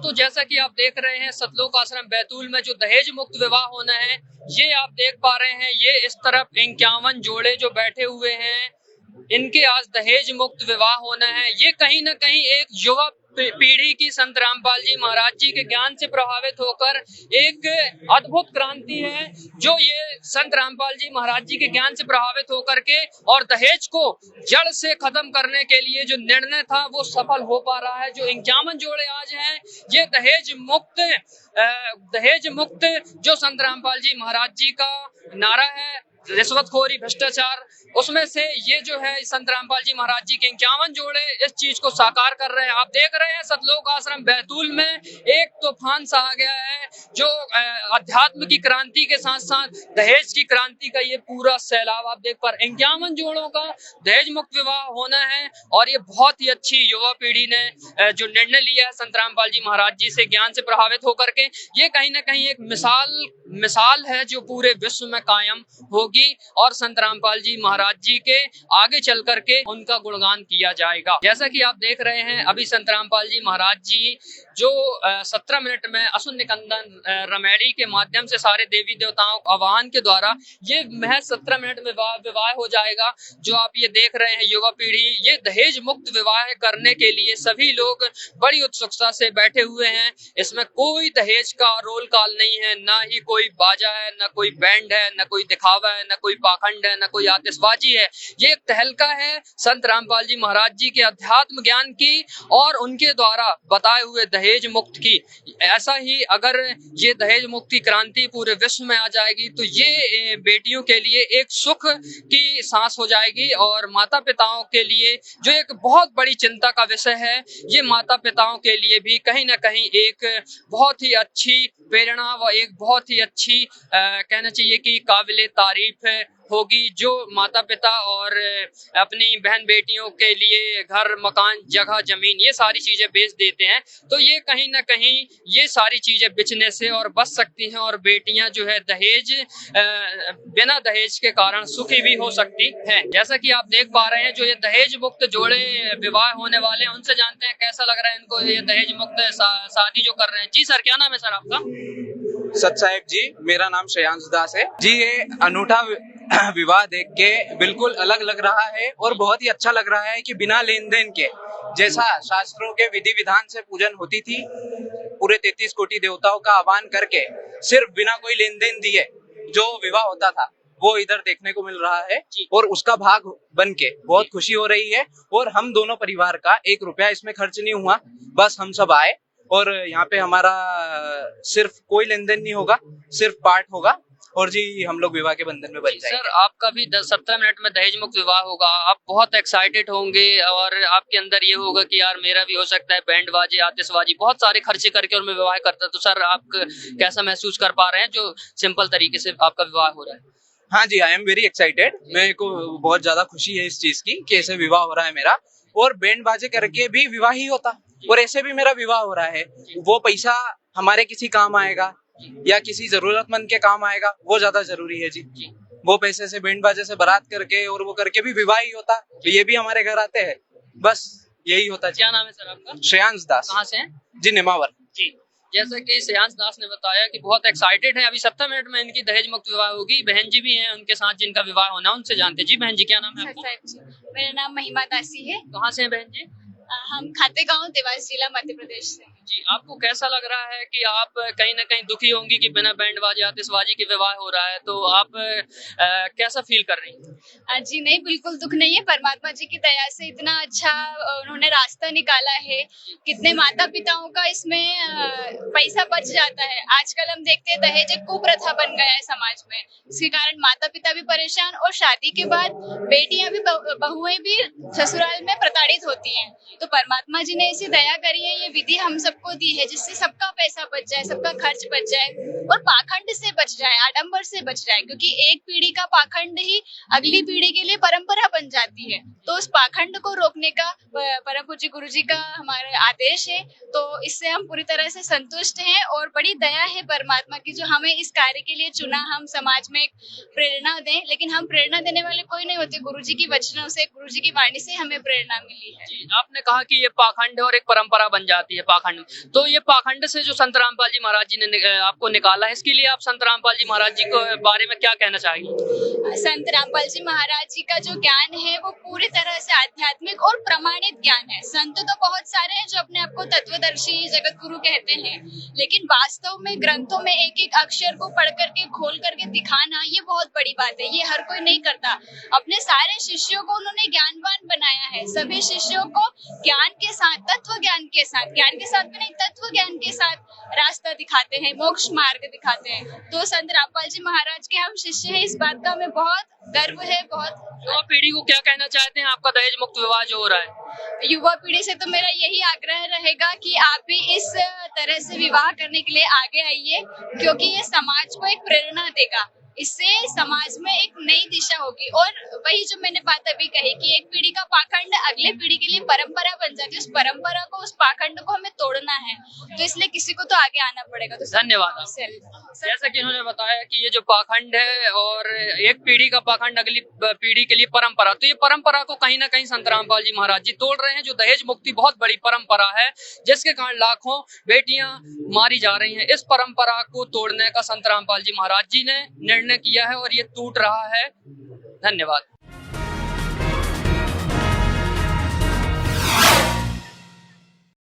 दोस्तों, जैसा कि आप देख रहे हैं सतलोक आश्रम बैतूल में जो दहेज मुक्त विवाह होना है, ये आप देख पा रहे हैं। ये इस तरफ 51 जोड़े जो बैठे हुए हैं, इनके आज दहेज मुक्त विवाह होना है। ये कहीं ना कहीं एक युवा पीढ़ी की संत रामपाल जी महाराज जी के ज्ञान से प्रभावित होकर एक अद्भुत क्रांति है, जो ये संत रामपाल जी महाराज जी के ज्ञान से प्रभावित होकर के और दहेज को जड़ से खत्म करने के लिए जो निर्णय था वो सफल हो पा रहा है। जो 51 जोड़े आज हैं, ये दहेज मुक्त जो संत रामपाल जी महाराज जी का नारा है, रिश्वतखोरी भ्रष्टाचार, उसमें से ये जो है संत रामपाल जी महाराज जी के 51 जोड़े इस चीज को साकार कर रहे हैं। आप देख रहे हैं सतलोक आश्रम बैतूल में एक तूफान सा आ गया है, जो अध्यात्म की क्रांति के साथ साथ दहेज की क्रांति का ये पूरा सैलाब आप देख पा रहे। 51 जोड़ों का दहेज मुक्त विवाह होना है और ये बहुत ही अच्छी युवा पीढ़ी ने जो निर्णय लिया है संत रामपाल जी महाराज जी से ज्ञान से प्रभावित होकर के, ये कहीं ना कहीं एक मिसाल है जो पूरे विश्व में कायम होगी और संत रामपाल जी महाराज जी के आगे चल करके उनका गुणगान किया जाएगा। जैसा कि आप देख रहे हैं, अभी संत रामपाल जी महाराज जी जो 17 मिनट में असुर निकंदन रमेड़ी के माध्यम से सारे देवी देवताओं आह्वान के द्वारा ये महज 17 मिनट में विवाह हो जाएगा। जो आप ये देख रहे हैं युवा पीढ़ी, ये दहेज मुक्त विवाह करने के लिए सभी लोग बड़ी उत्सुकता से बैठे हुए हैं। इसमें कोई दहेज का रोल काल नहीं है, ना ही कोई बाजा है, ना कोई बैंड है, ना कोई दिखावा है, ना कोई पाखंड है, ना कोई आतिशबाजी है। ये एक तहलका है संत रामपाल जी महाराज जी के अध्यात्म ज्ञान की और उनके द्वारा बताए हुए दहेज मुक्त की। ऐसा ही अगर ये दहेज मुक्ति क्रांति पूरे विश्व में आ जाएगी तो ये बेटियों के लिए एक सुख की सांस हो जाएगी और माता पिताओं के लिए जो एक बहुत बड़ी चिंता का विषय है, ये माता पिताओं के लिए भी कहीं ना कहीं एक बहुत ही अच्छी प्रेरणा व एक बहुत ही अच्छी कहना चाहिए कि काबिले तारीफ होगी। जो माता पिता और अपनी बहन बेटियों के लिए घर मकान जगह जमीन ये सारी चीजें बेच देते हैं, तो ये कहीं ना कहीं ये सारी चीजें बेचने से और बच सकती हैं और बेटियां जो है बिना दहेज के कारण सुखी भी हो सकती है। जैसा कि आप देख पा रहे हैं, जो ये दहेज मुक्त जोड़े विवाह होने वाले हैं, उनसे जानते हैं कैसा लग रहा है इनको ये दहेज मुक्त शादी जो कर रहे हैं। जी सर, क्या नाम है सर आपका? सत साहेब जी, मेरा नाम श्रेयांश दास है जी। ये अनूठा विवाह देख के बिल्कुल अलग लग रहा है और बहुत ही अच्छा लग रहा है कि बिना लेन देन के, जैसा शास्त्रों के विधि विधान से पूजन होती थी, पूरे 33 कोटि देवताओं का आह्वान करके सिर्फ बिना कोई लेन देन दिए जो विवाह होता था वो इधर देखने को मिल रहा है और उसका भाग बन के बहुत खुशी हो रही है। और हम दोनों परिवार का 1 रुपया इसमें खर्च नहीं हुआ, बस हम सब आए और यहाँ पे हमारा सिर्फ कोई लेन देन नहीं होगा, सिर्फ पाठ होगा और जी हम लोग विवाह के बंधन में बन जाएंगे। सर, आपका भी 17 मिनट में दहेज मुक्त विवाह होगा, आप बहुत एक्साइटेड होंगे और आपके अंदर ये होगा कि यार मेरा भी हो सकता है, बैंड बाजे आतिशबाजी बहुत सारे खर्चे करके और मैं विवाह करता। तो सर, आप कैसा महसूस कर पा रहे हैं जो सिंपल तरीके से आपका विवाह हो रहा है? हाँ जी, आई एम वेरी एक्साइटेड। मेरे को बहुत ज्यादा खुशी है इस चीज की कि ऐसे विवाह हो रहा है मेरा, और बैंड बाजे करके भी विवाह ही होता और ऐसे भी मेरा विवाह हो रहा है। वो पैसा हमारे किसी काम आएगा या किसी जरूरतमंद के काम आएगा, वो ज्यादा जरूरी है जी। वो पैसे से बैंड बाजे से बारात करके और वो करके भी विवाह ही होता, तो ये भी हमारे घर आते हैं, बस यही होता। क्या नाम है सर आपका? श्रेयांश दास। कहाँ से हैं जी? नेमावर जी। जैसा कि श्रेयांश दास ने बताया कि बहुत एक्साइटेड है, अभी 17 मिनट में इनकी दहेज मुक्त विवाह होगी। बहन जी भी हैं उनके साथ जिनका विवाह होना, उनसे जानते हैं। जी बहन जी, क्या नाम है आपका? मेरा नाम महिमा दासी है। कहाँ से हैं बहन जी? हम खातेगांव, देवास जिला, मध्य प्रदेश से। जी, आपको कैसा लग रहा है कि आप कहीं ना कहीं दुखी होंगी कि बिना बैंड बाजे आतिशबाजी के विवाह हो रहा है, तो आप कैसा फील कर रही हैं? जी नहीं, बिल्कुल दुख नहीं है। परमात्मा जी की दया से इतना अच्छा उन्होंने रास्ता निकाला है। कितने माता पिताओं का इसमें पैसा बच जाता है। आजकल हम देखते हैं दहेज एक कुप्रथा बन गया है समाज में। इसके कारण माता पिता भी परेशान और शादी के बाद बेटियां भी, बहुएं भी ससुराल में प्रताड़ित होती हैं। तो परमात्मा जी ने ऐसी दया करी है, ये विधि हम सबको दी है, जिससे सबका पैसा बच जाए, सबका खर्च बच जाए और पाखंड से बच जाए, आडंबर से बच जाए। क्योंकि एक पीढ़ी का पाखंड ही अगली पीढ़ी के लिए परंपरा बन जाती है। तो उस पाखंड को रोकने का परम पूज्य गुरु जी का हमारा आदेश है। तो इससे हम पूरी तरह से संतुष्ट हैं और बड़ी दया है परमात्मा की, जो हमें इस कार्य के लिए चुना। हम समाज में एक प्रेरणा दें, लेकिन हम प्रेरणा देने वाले कोई नहीं होते। गुरु जी की वचनों से, गुरु जी की वाणी से हमें प्रेरणा मिली है। आपने कहा कि ये पाखंड और एक परंपरा बन जाती है, पाखंड तो ये पाखंड से जो संत रामपाल जी महाराज जी ने आपको निकाला है, इसके लिए आप संत रामपाल जी महाराज जी के बारे में क्या कहना चाहेंगे? संत रामपाल जी महाराज जी का जो ज्ञान है वो पूरी तरह से आध्यात्मिक और प्रमाणित ज्ञान है। संत तो बहुत सारे हैं जो अपने आप को तत्वदर्शी जगत गुरु कहते हैं, लेकिन वास्तव में ग्रंथों में एक एक अक्षर को पढ़ करके खोल करके दिखाना ये बहुत बड़ी बात है। ये हर कोई नहीं करता। अपने सारे शिष्यों को उन्होंने ज्ञानवान बनाया है। सभी शिष्यों को ज्ञान के साथ, तत्व ज्ञान के साथ, ज्ञान के साथ भी नहीं, तत्व ज्ञान के साथ रास्ता दिखाते हैं, मोक्ष मार्ग दिखाते हैं। तो संत रामपाल जी महाराज के हम शिष्य हैं, इस बात का हमें बहुत गर्व है। बहुत युवा पीढ़ी को क्या कहना चाहते हैं? आपका दहेज मुक्त विवाह जो हो रहा है, युवा पीढ़ी से तो मेरा यही आग्रह रहेगा कि आप भी इस तरह से विवाह करने के लिए आगे आइए, क्योंकि ये समाज को एक प्रेरणा देगा। इससे समाज में एक नई दिशा होगी। और वही जो मैंने बात अभी कही कि एक पीढ़ी का पाखंड अगले पीढ़ी के लिए परंपरा बन जाती है। उस परंपरा को, उस पाखंड को हमें तोड़ना है, तो इसलिए किसी को तो आगे आना पड़ेगा। तो धन्यवाद। जैसा कि उन्होंने बताया कि ये जो पाखंड है और एक पीढ़ी का पाखंड अगली पीढ़ी के लिए परंपरा, तो ये परंपरा को कहीं ना कहीं संत रामपाल जी महाराज जी तोड़ रहे हैं। जो दहेज मुक्ति बहुत बड़ी परंपरा है जिसके कारण लाखों बेटियां मारी जा रही हैं, इस परंपरा को तोड़ने का संत रामपाल जी महाराज जी ने निर्णय किया है और ये टूट रहा है। धन्यवाद।